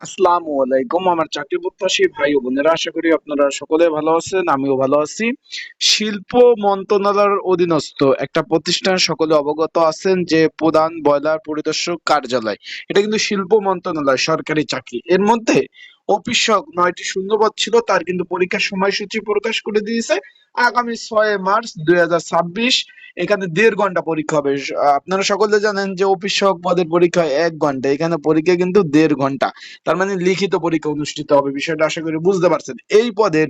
আসসালামু আলাইকুম আমার চাকরি প্রত্যাশী ভাই ও বোনেরা, আশা করি আপনারা সকলে ভালো আছেন, আমিও ভালো আছি। শিল্প মন্ত্রণালয়ের অধীনস্থ একটা প্রতিষ্ঠান সকলে অবগত আছেন যে প্রধান বয়লার পরিদর্শক কার্যালয়, এটা কিন্তু শিল্প মন্ত্রণালয় সরকারি চাকরি। এর মধ্যে অফিসক 9টি শূন্যপদ ছিল, তার কিন্তু পরীক্ষার সময়সূচি প্রকাশ করে দিয়েছে আগামী 6 মার্চ 2026। এখানে 1.5 ঘন্টা পরীক্ষা হবে। আপনারা সকলে জানেন যে অফিসক পদের পরীক্ষা 1 ঘন্টা, এখানে পরীক্ষা কিন্তু 1.5 ঘন্টা। তার মানে লিখিত পরীক্ষা অনুষ্ঠিত হবে, বিষয়টা আশা করি বুঝতে পারছেন। এই পদের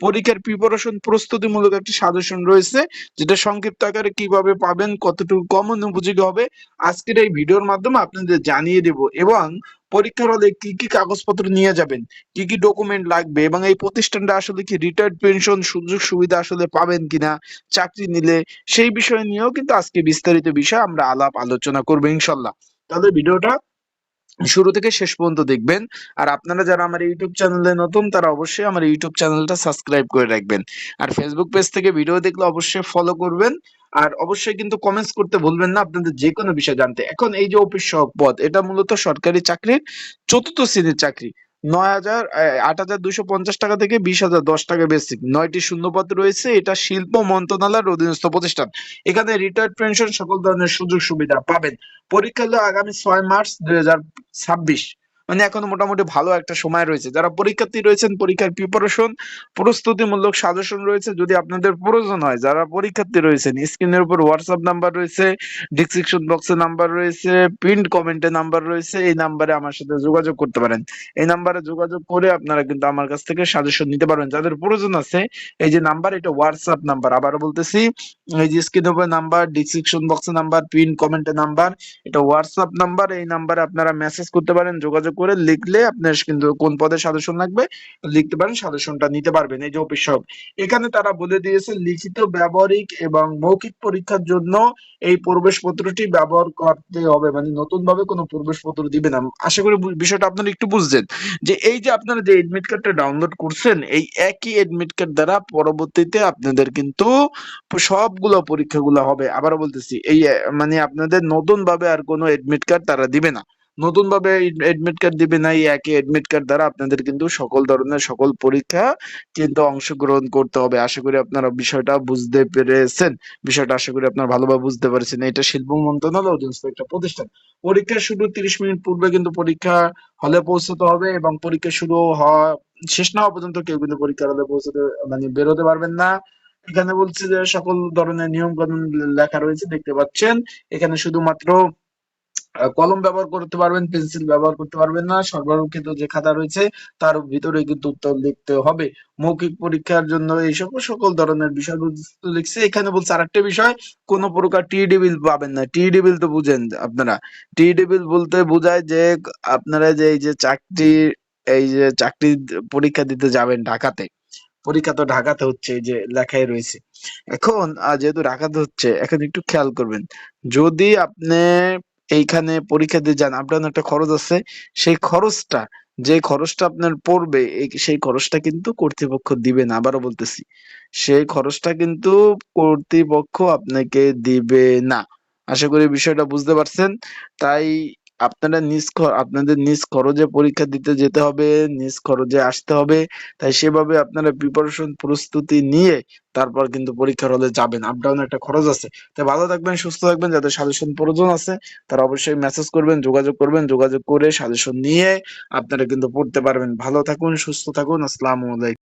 পরীক্ষার প্রিপারেশন প্রস্তুতিমূলক একটি সাজেশন রয়েছে, যেটা সংক্ষিপ্ত আকারে কিভাবে পাবেন, কতটুকু কমন উপযোগী হবে, আজকের এই ভিডিওর মাধ্যমে আপনাদের জানিয়ে দেব। এবং পরীক্ষার হলে কি কি কাগজপত্র নিয়ে যাবেন, কি কি ডকুমেন্ট লাগবে, এবং এই প্রতিষ্ঠানটা আসলে কি রিটায়ার্ড পেনশন সুযোগ সুবিধা আসলে পাবেন কিনা চাকরি নিলে, সেই বিষয় নিয়েও কিন্তু আজকে বিস্তারিত বিষয় আমরা আলাপ আলোচনা করবো ইনশাল্লাহ। তাহলে ভিডিওটা শুরু থেকে শেষ পর্যন্ত দেখবেন। আর আপনারা যারা আমার ইউটিউব চ্যানেলে নতুন, তারা অবশ্যই আমার ইউটিউব চ্যানেলটা সাবস্ক্রাইব করে রাখবেন। আর ফেসবুক পেজ থেকে ভিডিও দেখলে অবশ্যই ফলো করবেন। আর অবশ্যই কিন্তু কমেন্টস করতে ভুলবেন না আপনাদের যে কোনো বিষয় জানতে। এখন এই যে অফিস সহায়ক পদ, এটা মূলত সরকারি চাকরির চতুর্থ শ্রেণীর চাকরি। 8,250 টাকা থেকে 20,010 টাকা বেসিক, 9টি শূন্যপদ রয়েছে। এটা শিল্প মন্ত্রণালয়ের অধীনস্থ প্রতিষ্ঠান। এখানে রিটায়ার্ড পেনশন সকল ধরনের সুযোগ সুবিধা পাবেন। পরীক্ষা হলো আগামী 6 মার্চ 2026। মানে এখনো মোটামুটি ভালো একটা সময় রয়েছে। যারা পরীক্ষার্থী রয়েছেন, পরীক্ষার প্রিপারেশন প্রস্তুতিমূলক সাজেশন রয়েছে, যদি আপনাদের প্রয়োজন হয়। যারা পরীক্ষার্থী রয়েছেন, স্ক্রিনের উপর হোয়াটসঅ্যাপ নাম্বার রয়েছে, ডিসক্রিপশন বক্সে নাম্বার রয়েছে, পিন্ড কমেন্টে নাম্বার রয়েছে, এই নাম্বারে আমার সাথে যোগাযোগ করতে পারেন। এই নাম্বারে যোগাযোগ করে আপনারা কিন্তু আমার কাছ থেকে সাজেশন নিতে পারবেন। যাদের প্রয়োজন আছে, এই যে নাম্বার, এটা হোয়াটসঅ্যাপ নাম্বার, আবারও বলতেছি, এই যে স্ক্রিনের উপর নাম্বার, ডিসক্রিপশন বক্সে নাম্বার, পিন কমেন্টে নাম্বার, এটা হোয়াটসঅ্যাপ নাম্বার। এই নাম্বারে আপনারা মেসেজ করতে পারেন, যোগাযোগ করে লিখলে আপনার কিন্তু কোন পদে সাজেশন লাগবে লিখতে পারেন, সাজেশনটা নিতে পারবেন। এই যে অফিস সব, এখানে তারা বলে দিয়েছে লিখিত, ব্যবহারিক এবং মৌখিক পরীক্ষার জন্য এই প্রবেশপত্রটি ব্যবহার করতে হবে, মানে নতুন ভাবে কোনো প্রবেশপত্র দিবে না। আশা করি বিষয়টা আপনারা একটু বুঝছেন। যে এই যে আপনারা যে এডমিট কার্ডটা ডাউনলোড করছেন, এই একই এডমিট কার্ড দ্বারা পরবর্তীতে আপনাদের কিন্তু সবগুলো পরীক্ষাগুলো হবে। আবারও বলতেছি, এই মানে আপনাদের নতুন ভাবে আর কোনো এডমিট কার্ড তারা দিবে না। নতুন ভাবে এডমিট কার্ড দিবে না, এই একই এডমিট কার্ড দ্বারা আপনাদের কিন্তু সকল ধরনের সকল পরীক্ষা কিন্তু অংশগ্রহণ করতে হবে। আশা করি আপনারা বিষয়টা বুঝতে পেরেছেন। বিষয়টা আশা করি আপনারা ভালোভাবে বুঝতে পারছেন। এটা শিল্প মন্ত্রণালয় অধীনস্থ একটা প্রতিষ্ঠান। পরীক্ষা শুরু 30 মিনিট পূর্বে কিন্তু পরীক্ষা হলে পৌঁছতে হবে, এবং পরীক্ষা শুরু হওয়া শেষ না হওয়া পর্যন্ত কেউ কিন্তু পরীক্ষার হলে পৌঁছতে মানে বেরোতে পারবেন না। এখানে বলছে যে সকল ধরনের নিয়ম কানুন লেখা রয়েছে, দেখতে পাচ্ছেন। এখানে শুধুমাত্র কলম ব্যবহার করতে পারবেন, পেন্সিল ব্যবহার করতে পারবেন না। সর্বরক্ষিত যে খাতা রয়েছে তার ভিতরে কিন্তু উত্তর লিখতে হবে। মৌখিক পরীক্ষার জন্য এই সকল সকল ধরনের বিষয়বস্তু লিখছে। এখানে বলছে আরেকটা বিষয়, কোন প্রকার টিডি বিল পাবেন না। টিডি বিল তো বুঝেন আপনারা। টিডি বিল বলতে বোঝায় যে আপনারা যে এই যে চাকরি পরীক্ষা দিতে যাবেন ঢাকাতে, পরীক্ষা তো ঢাকাতে হচ্ছে, এই যে লেখাই রয়েছে। এখন যেহেতু ঢাকাতে হচ্ছে, এখন একটু খেয়াল করবেন। যদি আপনি এইখানে পরীক্ষা দিয়ে যান, আপনার একটা খরচ আছে। সেই খরচটা, যে খরচটা আপনার পড়বে, সেই খরচটা কিন্তু কর্তৃপক্ষ দিবে না। আবারও বলতেছি, সেই খরচটা কিন্তু কর্তৃপক্ষ আপনাকে দিবে না। আশা করি বিষয়টা বুঝতে পারছেন। তাই আপনারা আপনাদের নিজ খরচে পরীক্ষা দিতে যেতে হবে, নিজ খরচে আসতে হবে। তাই সেভাবে আপনারা প্রিপারেশন প্রস্তুতি নিয়ে তারপর কিন্তু পরীক্ষার হলে যাবেন। আপ ডাউন একটা খরচ আছে। তাই ভালো থাকবেন, সুস্থ থাকবেন। যাদের সাজেশন প্রয়োজন আছে তারা অবশ্যই মেসেজ করবেন, যোগাযোগ করবেন। যোগাযোগ করে সাজেশন নিয়ে আপনারা কিন্তু পড়তে পারবেন। ভালো থাকুন, সুস্থ থাকুন। আসসালামু আলাইকুম।